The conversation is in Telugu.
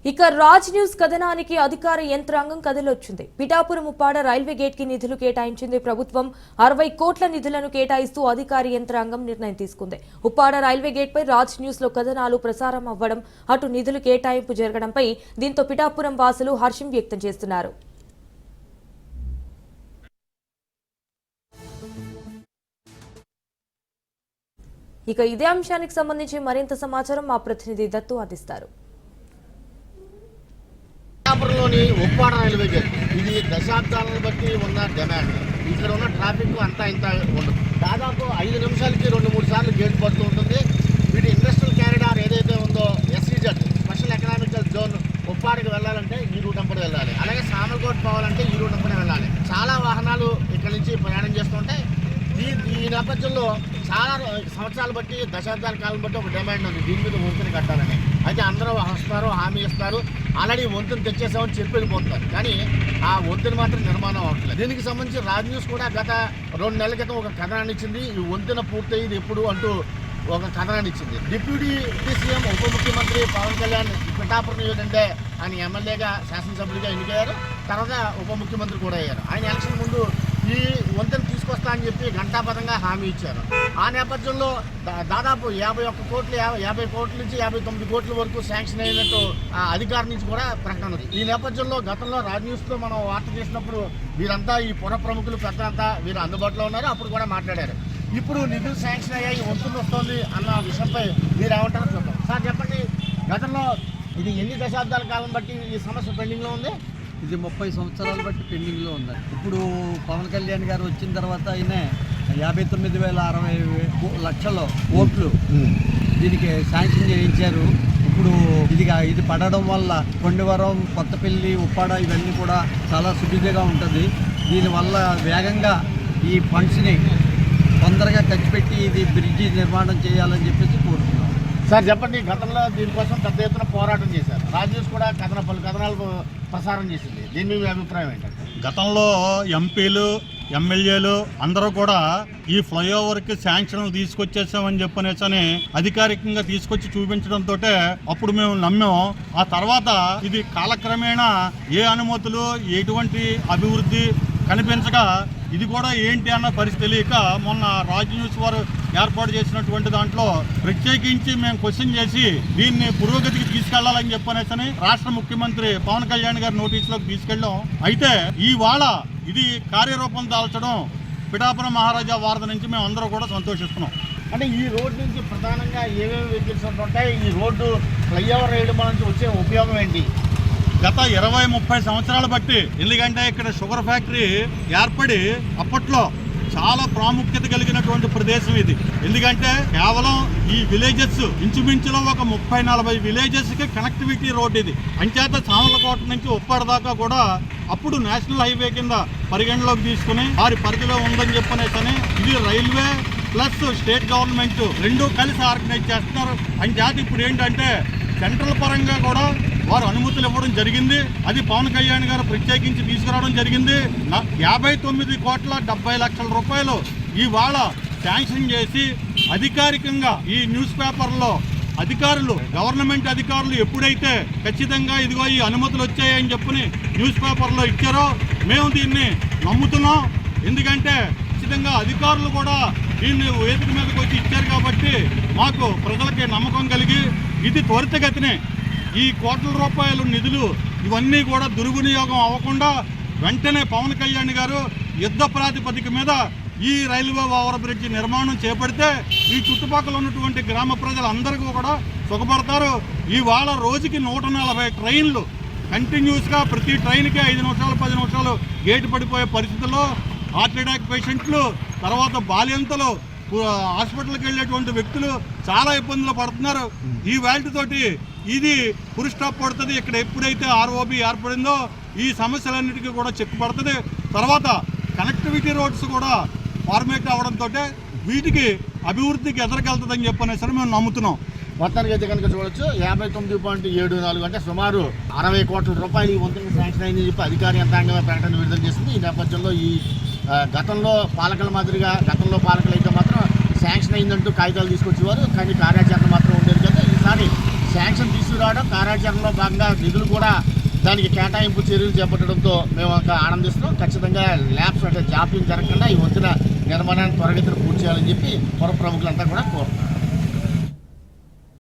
ఇక రాజ్ న్యూస్ కథనానికి అధికార యంత్రాంగం కదిలొచ్చింది. పిఠాపురం ఉప్పాడ రైల్వే గేట్ కి నిధులు కేటాయించింది ప్రభుత్వం. 60 కోట్ల నిధులను కేటాయిస్తూ అధికార యంత్రాంగం నిర్ణయం తీసుకుంది. ఉప్పాడ రైల్వే గేట్ పై రాజ్ న్యూస్ లో కథనాలు ప్రసారం అవ్వడం, అటు నిధులు కేటాయింపు జరగడంపై దీంతో పిఠాపురం వాసులు హర్షం వ్యక్తం చేస్తున్నారు. ఇక ఇదే అంశానికి సంబంధించి మరింత సమాచారం మా ప్రతినిధి దత్తు అందిస్తారు. పిఠాపురంలోని ఉప్పాడ రైల్వే గేట్ ఇది దశాబ్దాలను బట్టి ఉన్న డిమాండ్. ఇక్కడ ఉన్న ట్రాఫిక్ అంతా ఇంత ఉండదు. దాదాపు 5 నిమిషాలకి 2-3 సార్లు గేట్ పడుతూ ఉంటుంది. వీటి ఇండస్ట్రియల్ క్యారిడార్ ఏదైతే ఉందో SEZ స్పెషల్ ఎకనామికల్ జోన్ ఉప్పాడకి వెళ్ళాలంటే ఈ రూట్ అంపడి వెళ్ళాలి. అలాగే సామర్లకోట పోవాలంటే ఈ రూట్ అంపడి వెళ్ళాలి. చాలా వాహనాలు ఇక్కడ నుంచి ప్రయాణం చేస్తుంటాయి. ఈ నేపథ్యంలో చాలా సంవత్సరాలు బట్టి దశాబ్దాల కాలం బట్టి ఒక డిమాండ్ ఉంది, దీని మీద వంతుని కట్టాలని. అయితే అందరూ వస్తారు, హామీ ఇస్తారు, ఆల్రెడీ వంతుని తెచ్చేసామని చెప్పి వెళ్ళిపోతున్నారు. కానీ ఆ వంతుని మాత్రం నిర్మాణం అవ్వట్లేదు. దీనికి సంబంధించి రాజ్ న్యూస్ కూడా గత 2 నెలల క్రితం ఒక కథనాన్ని ఇచ్చింది. ఈ వంతున పూర్తయ్యేది ఎప్పుడు అంటూ ఒక కథనాన్ని ఇచ్చింది. డిప్యూటీ సీఎం ఉప ముఖ్యమంత్రి పవన్ కళ్యాణ్ పిఠాపురం నియోజకవర్గంటే ఆయన ఎమ్మెల్యేగా శాసనసభ్యుడిగా ఎన్నికయ్యారు. తర్వాత ఉప ముఖ్యమంత్రి కూడా అయ్యారు. ఆయన ఎలక్షన్ ముందు ఈ వంతెన తీసుకొస్తా అని చెప్పి ఘంటాపథంగా హామీ ఇచ్చారు. ఆ నేపథ్యంలో దాదాపు 51 కోట్లు 50 కోట్ల నుంచి 59 కోట్ల వరకు శాంక్షన్ అయినట్టు అధికారి నుంచి కూడా ప్రకటన ఉంది. ఈ నేపథ్యంలో గతంలో రాజ్ న్యూస్లో మనం వార్త చేసినప్పుడు వీరంతా ఈ పుర ప్రముఖులు పెద్దలంతా వీరు అందుబాటులో ఉన్నారు, అప్పుడు కూడా మాట్లాడారు. ఇప్పుడు నిధులు శాంక్షన్ అయ్యాయి, వంతులు వస్తుంది అన్న విషయంపై మీరు ఏమంటారో చూద్దాం. సార్ చెప్పండి, గతంలో ఇది ఎన్ని దశాబ్దాల కాలం బట్టి ఈ సమస్య పెండింగ్లో ఉంది? ఇది 30 సంవత్సరాలు బట్టి పెండింగ్లో ఉంది. ఇప్పుడు పవన్ కళ్యాణ్ గారు వచ్చిన తర్వాత ఆయనే 59,060 లక్షల కోట్లు దీనికి శాంక్షన్ చేయించారు. ఇప్పుడు ఇది పడడం వల్ల కొండవరం, కొత్తపల్లి, ఉప్పాడ ఇవన్నీ కూడా చాలా సువిధగా ఉంటుంది. దీనివల్ల వేగంగా ఈ ఫండ్స్ని తొందరగా ఖర్చు పెట్టి ఇది బ్రిడ్జి నిర్మాణం చేయాలని చెప్పేసి కోరుతున్నాం. సార్ చెప్పండి, గతంలో దీనికోసం పెద్ద ఎత్తున పోరాటం చేశారు. రాజ్ న్యూస్ కూడా పలు కథనాలు ప్రసారం చేసింది. దీని మీ అభిప్రాయం ఏంటంటే? గతంలో ఎంపీలు, ఎమ్మెల్యేలు అందరూ కూడా ఈ ఫ్లైఓవర్కి శాంక్షన్లు తీసుకొచ్చేసామని చెప్పనేసని అధికారికంగా తీసుకొచ్చి చూపించడంతో అప్పుడు మేము నమ్మాం. ఆ తర్వాత ఇది కాలక్రమేణా ఏ అనుమతులు, ఎటువంటి అభివృద్ధి కనిపించగా ఇది కూడా ఏంటి అన్న పరిస్థితి తెలియక మొన్న రాజ్ న్యూస్ వారు ఏర్పాటు చేసినటువంటి దాంట్లో ప్రత్యేకించి మేము క్వశ్చన్ చేసి దీన్ని పురోగతికి తీసుకెళ్లాలని చెప్పనేసని రాష్ట్ర ముఖ్యమంత్రి పవన్ కళ్యాణ్ గారి నోటీసులోకి తీసుకెళ్ళాం. అయితే ఇవాళ ఇది కార్యరూపం దాల్చడం పిఠాపురం మహారాజా వారధ నుంచి మేము అందరూ కూడా సంతోషిస్తున్నాం. అంటే ఈ రోడ్డు నుంచి ప్రధానంగా ఏమేమి వెహికల్స్ ఉంటుంటాయి? ఈ రోడ్డు ఫ్లైఓవర్ వేయడం నుంచి వచ్చే ఉపయోగం ఏంటి? గత 20-30 సంవత్సరాలు బట్టి, ఎందుకంటే ఇక్కడ షుగర్ ఫ్యాక్టరీ ఏర్పడి అప్పట్లో చాలా ప్రాముఖ్యత కలిగినటువంటి ప్రదేశం ఇది. ఎందుకంటే కేవలం ఈ విలేజెస్ ఇంచుమించులో ఒక 30-40 విలేజెస్కి కనెక్టివిటీ రోడ్ ఇది. అంచేత సామర్లకోట నుంచి ఉప్పాడ దాకా కూడా అప్పుడు నేషనల్ హైవే కింద పరిగణలోకి తీసుకుని వారి పరిధిలో ఉందని చెప్పనేసని ఇది రైల్వే ప్లస్ స్టేట్ గవర్నమెంట్ రెండూ కలిసి ఆర్గనైజ్ చేస్తున్నారు. అంచేత ఇప్పుడు ఏంటంటే సెంట్రల్ పరంగా కూడా వారు అనుమతులు ఇవ్వడం జరిగింది. అది పవన్ కళ్యాణ్ గారు ప్రత్యేకించి తీసుకురావడం జరిగింది. 59,70,00,000 రూపాయలు ఇవాళ శాంక్షన్ చేసి అధికారికంగా ఈ న్యూస్ పేపర్లో అధికారులు, గవర్నమెంట్ అధికారులు ఎప్పుడైతే ఖచ్చితంగా ఇదిగో ఈ అనుమతులు వచ్చాయని చెప్పని న్యూస్ పేపర్లో ఇచ్చారో మేము దీన్ని నమ్ముతున్నాం. ఎందుకంటే ఖచ్చితంగా అధికారులు కూడా దీన్ని వేదిక మీదకి వచ్చి ఇచ్చారు కాబట్టి మాకు ప్రజలకి నమ్మకం కలిగి ఇది త్వరితగతినే ఈ కోట్ల రూపాయల నిధులు ఇవన్నీ కూడా దుర్వినియోగం అవ్వకుండా వెంటనే పవన్ కళ్యాణ్ గారు యుద్ధ ప్రాతిపదిక మీద ఈ రైల్వే ఓవర్ బ్రిడ్జి నిర్మాణం చేపడితే ఈ చుట్టుపక్కల ఉన్నటువంటి గ్రామ ప్రజలందరికీ కూడా సుఖపడతారు. ఇవాళ రోజుకి 140 ట్రైన్లు కంటిన్యూస్గా ప్రతి ట్రైన్కి 5 నిమిషాలు 10 నిమిషాలు గేటు పడిపోయే పరిస్థితుల్లో హార్ట్ అటాక్ పేషెంట్లు, తర్వాత బాల్యంతలు, హాస్పిటల్కి వెళ్ళేటువంటి వ్యక్తులు చాలా ఇబ్బందులు పడుతున్నారు. ఈ వాటితోటి ఇది ఫుల్ స్టాప్ పడుతుంది. ఇక్కడ ఎప్పుడైతే ROB ఏర్పడిందో ఈ సమస్యలన్నిటికీ కూడా చెక్ పడుతుంది. తర్వాత కనెక్టివిటీ రోడ్స్ కూడా ఫార్మేట్ అవ్వడంతో వీటికి అభివృద్ధికి ఎదరికెళ్తుందని చెప్పనేసరి మేము నమ్ముతున్నాం. మొత్తానికి అయితే కనుక చూడొచ్చు 59.74 అంటే సుమారు 60 కోట్ల రూపాయలు ఈ వంతుకి శాంక్షన్ అయిందని చెప్పి అధికార యంత్రాంగం ప్రకటన విడుదల చేసింది. ఈ నేపథ్యంలో ఈ గతంలో పాలకుల మాదిరిగా గతంలో పాలకులు అయితే మాత్రం శాంక్షన్ అయిందంటూ కాగితాలు తీసుకొచ్చేవారు, కానీ కార్యాచరణ మాత్రం ఉండేది కదా. ఈసారి శాంక్షన్ తీసుకురావడం, కార్యాచరణలో భాగంగా నిధులు కూడా దానికి కేటాయింపు చర్యలు చేపట్టడంతో మేము ఆనందిస్తున్నాం. ఖచ్చితంగా ల్యాబ్స్ అంటే జాప్యం జరగకుండా ఈ వంతెన నిర్మాణాన్ని త్వరగతిన పూర్తి చేయాలని చెప్పి పుర ప్రముఖులంతా కూడా కోరుతున్నారు.